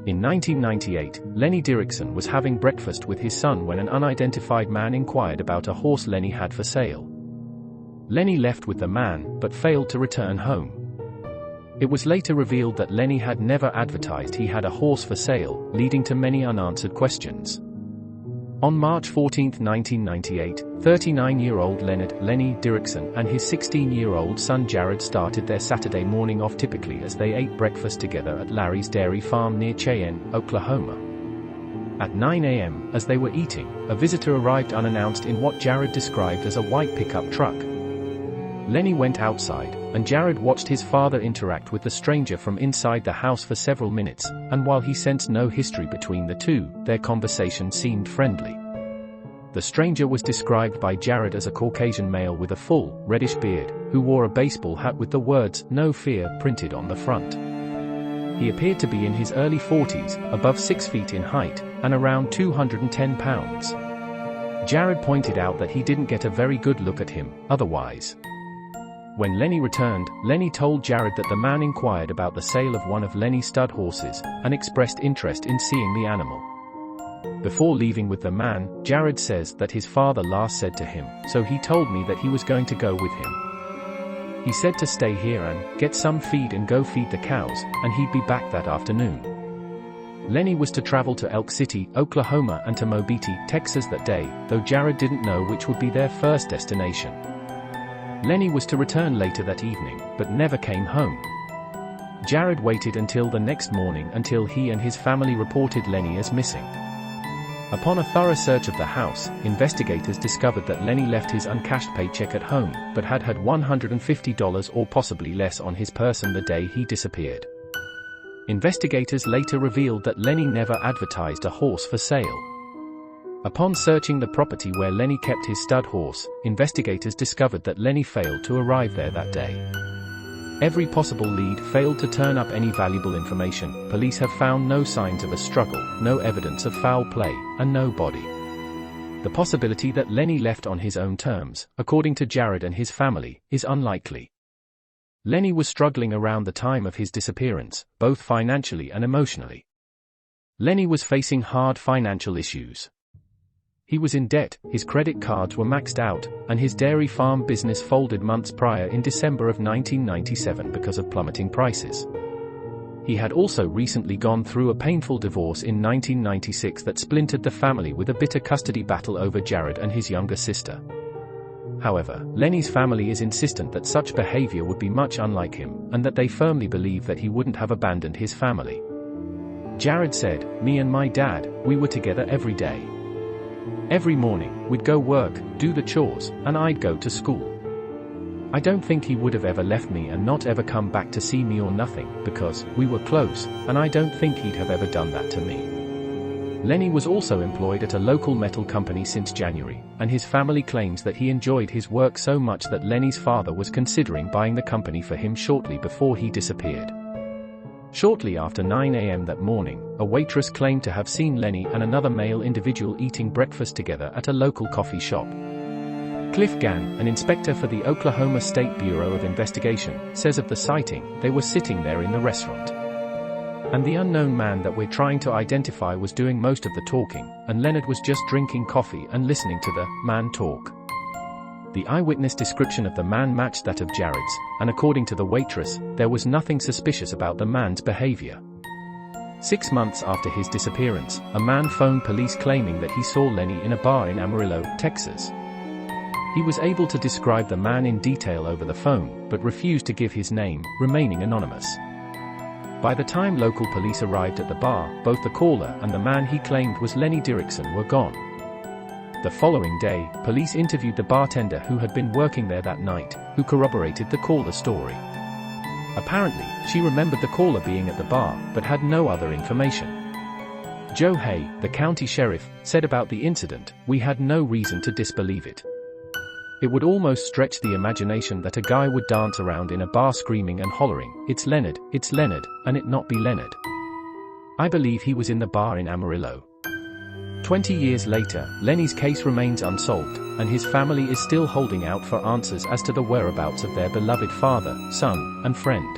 In 1998, Lenny Dirickson was having breakfast with his son when an unidentified man inquired about a horse Lenny had for sale. Lenny left with the man, but failed to return home. It was later revealed that Lenny had never advertised he had a horse for sale, leading to many unanswered questions. On March 14, 1998, 39-year-old Leonard, Lenny Dirickson, and his 16-year-old son Jared started their Saturday morning off typically as they ate breakfast together at Larry's Dairy Farm near Cheyenne, Oklahoma. At 9 a.m., as they were eating, a visitor arrived unannounced in what Jared described as a white pickup truck. Lenny went outside, and Jared watched his father interact with the stranger from inside the house for several minutes, and while he sensed no history between the two, their conversation seemed friendly. The stranger was described by Jared as a Caucasian male with a full, reddish beard, who wore a baseball hat with the words, "No Fear," printed on the front. He appeared to be in his early 40s, above 6 feet in height, and around 210 pounds. Jared pointed out that he didn't get a very good look at him, otherwise. When Lenny returned, Lenny told Jared that the man inquired about the sale of one of Lenny's stud horses, and expressed interest in seeing the animal. Before leaving with the man, Jared says that his father last said to him, "So he told me that he was going to go with him. He said to stay here and get some feed and go feed the cows, and he'd be back that afternoon." Lenny was to travel to Elk City, Oklahoma and to Mobeetie, Texas that day, though Jared didn't know which would be their first destination. Lenny was to return later that evening, but never came home. Jared waited until the next morning until he and his family reported Lenny as missing. Upon a thorough search of the house, investigators discovered that Lenny left his uncashed paycheck at home, but had $150 or possibly less on his person the day he disappeared. Investigators later revealed that Lenny never advertised a horse for sale. Upon searching the property where Lenny kept his stud horse, investigators discovered that Lenny failed to arrive there that day. Every possible lead failed to turn up any valuable information. Police have found no signs of a struggle, no evidence of foul play, and no body. The possibility that Lenny left on his own terms, according to Jared and his family, is unlikely. Lenny was struggling around the time of his disappearance, both financially and emotionally. Lenny was facing hard financial issues. He was in debt, his credit cards were maxed out, and his dairy farm business folded months prior in December of 1997 because of plummeting prices. He had also recently gone through a painful divorce in 1996 that splintered the family with a bitter custody battle over Jared and his younger sister. However, Lenny's family is insistent that such behavior would be much unlike him, and that they firmly believe that he wouldn't have abandoned his family. Jared said, "Me and my dad, we were together every day. Every morning, we'd go work, do the chores, and I'd go to school. I don't think he would have ever left me and not ever come back to see me or nothing, because we were close, and I don't think he'd have ever done that to me." Lenny was also employed at a local metal company since January, and his family claims that he enjoyed his work so much that Lenny's father was considering buying the company for him shortly before he disappeared. Shortly after 9 a.m. that morning, a waitress claimed to have seen Lenny and another male individual eating breakfast together at a local coffee shop. Cliff Gann, an inspector for the Oklahoma State Bureau of Investigation, says of the sighting, "They were sitting there in the restaurant. And the unknown man that we're trying to identify was doing most of the talking, and Leonard was just drinking coffee and listening to the man talk." The eyewitness description of the man matched that of Jared's, and according to the waitress, there was nothing suspicious about the man's behavior. 6 months after his disappearance, a man phoned police claiming that he saw Lenny in a bar in Amarillo, Texas. He was able to describe the man in detail over the phone, but refused to give his name, remaining anonymous. By the time local police arrived at the bar, both the caller and the man he claimed was Lenny Dirickson were gone. The following day, police interviewed the bartender who had been working there that night, who corroborated the caller's story. Apparently, she remembered the caller being at the bar, but had no other information. Joe Hay, the county sheriff, said about the incident, "We had no reason to disbelieve it. It would almost stretch the imagination that a guy would dance around in a bar screaming and hollering, 'It's Leonard, and it not be Leonard.' I believe he was in the bar in Amarillo." 20 years later, Lenny's case remains unsolved, and his family is still holding out for answers as to the whereabouts of their beloved father, son, and friend.